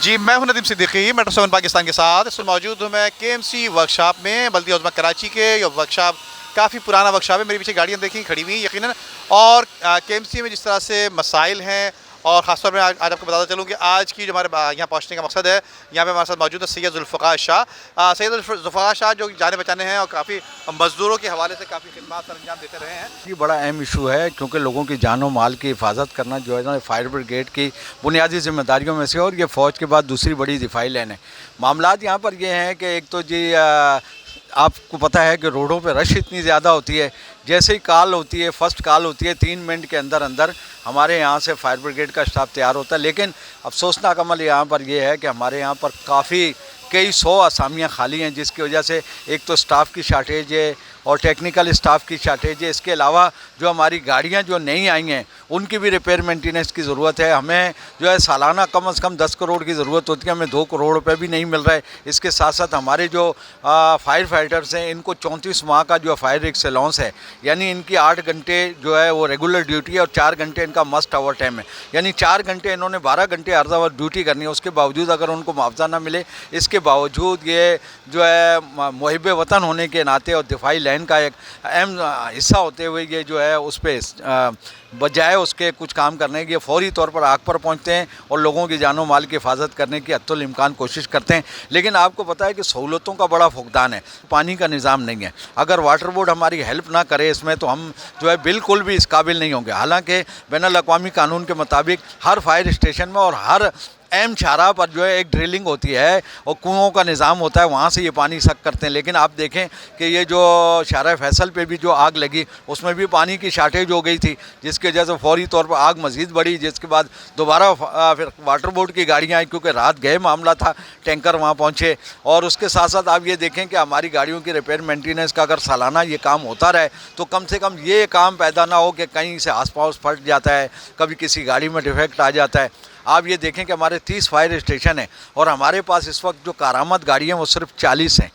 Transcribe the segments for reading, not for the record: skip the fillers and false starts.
जी, मैं हूं नदीम सिद्दीकी मेट्रो 7 पाकिस्तान के साथ। इस वक्त मौजूद हूं मैं केएमसी वर्कशॉप में, बल्दिया उज़्मा कराची के। ये वर्कशॉप काफ़ी पुराना वर्कशॉप है। मेरे पीछे गाड़ियां देखी खड़ी हुई यकीनन। और केएमसी में जिस तरह से मसाइल हैं, और ख़ासतौर पर आज आपको बताता चलूँ कि आज की जो हमारे यहाँ पहुँचने का मकसद है, यहाँ पे हमारे साथ मौजूद है सैयद ज़ुल्फ़िकार शाह। सैयद ज़ुल्फ़िकार शाह जो जाने बचाने हैं और काफ़ी मज़दूरों के हवाले से काफ़ी खिदमत अंजाम देते रहे हैं। ये बड़ा अहम इशू है, क्योंकि लोगों की जानो माल की हिफाजत करना जो है ना, फायर ब्रिगेड की बुनियादी जिम्मेदारियों में से, और ये फ़ौज के बाद दूसरी बड़ी दिफाई लाइन है। मामलात यहाँ पर ये हैं कि एक तो जी आपको पता है कि रोडों पे रश इतनी ज़्यादा होती है, जैसे ही कॉल होती है, फर्स्ट कॉल होती है, 3 मिनट के अंदर अंदर हमारे यहाँ से फायर ब्रिगेड का स्टाफ तैयार होता है। लेकिन अफसोसनाक अमल यहाँ पर यह है कि हमारे यहाँ पर काफ़ी कई 100 असामियाँ खाली हैं, जिसकी वजह से एक तो स्टाफ की शार्टेज है और टेक्निकल स्टाफ की शार्टेज है। इसके अलावा जो हमारी गाड़ियाँ जो नई आई हैं उनकी भी रिपेयर मेंटेनेंस की ज़रूरत है। हमें जो है सालाना कम से कम 10 करोड़ की ज़रूरत होती है, हमें 2 करोड़ रुपए भी नहीं मिल रहा है। इसके साथ साथ हमारे जो फायर फाइटर्स हैं, इनको 34 माह का जो फायर एक्सेलेंस है, यानी इनकी 8 घंटे जो है वो रेगुलर ड्यूटी है और 4 घंटे इनका मस्ट ओवर टाइम है। यानी 4 घंटे इन्होंने 12 घंटे अर्ज आवर ड्यूटी करनी है। उसके बावजूद अगर उनको मुआवजा ना मिले, इसके बावजूद ये जो है मुहिब वतन होने के नाते और दिफाई लाइन का एक अहम हिस्सा होते हुए ये जो है उस पर बजाय उसके कुछ काम करने के फ़ौरी तौर पर आग पर पहुंचते हैं और लोगों की जानो माल की हिफाजत करने की हत्तुल इम्कान कोशिश करते हैं। लेकिन आपको पता है कि सहूलतों का बड़ा फुकदान है, पानी का निज़ाम नहीं है। अगर वाटर बोर्ड हमारी हेल्प ना करे इसमें, तो हम जो है बिल्कुल भी इस काबिल नहीं होंगे। हालांकि बैनुल अक़वामी कानून के मुताबिक हर फायर स्टेशन में और हर अहम शाहराह पर जो है एक ड्रिलिंग होती है और कुओं का निज़ाम होता है, वहाँ से ये पानी सक करते हैं। लेकिन आप देखें कि ये जो शाहराह फैसल पे भी जो आग लगी, उसमें भी पानी की शार्टेज हो गई थी, जिसकी वजह से फौरी तौर पर आग मज़ीद बढ़ी, जिसके बाद दोबारा फिर वाटर बोर्ड की गाड़ियाँ आई, क्योंकि रात गए मामला था, टैंकर वहाँ पहुँचे। और उसके साथ साथ आप ये देखें कि हमारी गाड़ियों की रिपेयर मेंटेनेंस का अगर सालाना ये काम होता रहे, तो कम से कम ये काम पैदा ना हो कि कहीं से आस पास फट जाता है, कभी किसी गाड़ी में डिफेक्ट आ जाता है। आप ये देखें कि हमारे 30 फायर स्टेशन हैं और हमारे पास इस वक्त जो कारामद गाड़ियाँ वो सिर्फ 40 हैं।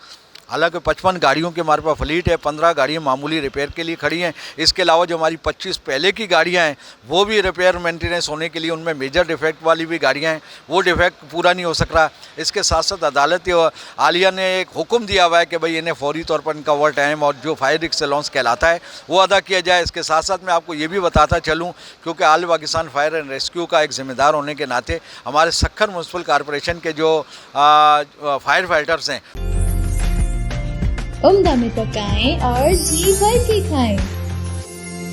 हालांकि 55 गाड़ियों की हमारे पास फ्लीट है, 15 गाड़ियाँ मामूली रिपेयर के लिए खड़ी हैं। इसके अलावा जो हमारी 25 पहले की गाड़ियाँ हैं वो भी रिपेयर मेंटेनेंस होने के लिए, उनमें मेजर डिफेक्ट वाली भी गाड़ियाँ हैं, वो डिफेक्ट पूरा नहीं हो सक रहा। इसके साथ साथ अदालत आलिया ने एक हुक्म दिया हुआ है कि भाई इन्हें फौरी तौर पर इनका ओवर टाइम और जो फायर एक्सेलेंस कहलाता है वो अदा किया जाए। इसके साथ साथ मैं आपको ये भी बताता चलूँ, क्योंकि आल पाकिस्तान फायर एंड रेस्क्यू का एक ज़िम्मेदार होने के नाते हमारे सक्खर म्यूनसिपल कॉरपोरेशन के जो फायर फाइटर्स हैं, उम्दा में पकाएं और जी भर के खाएं।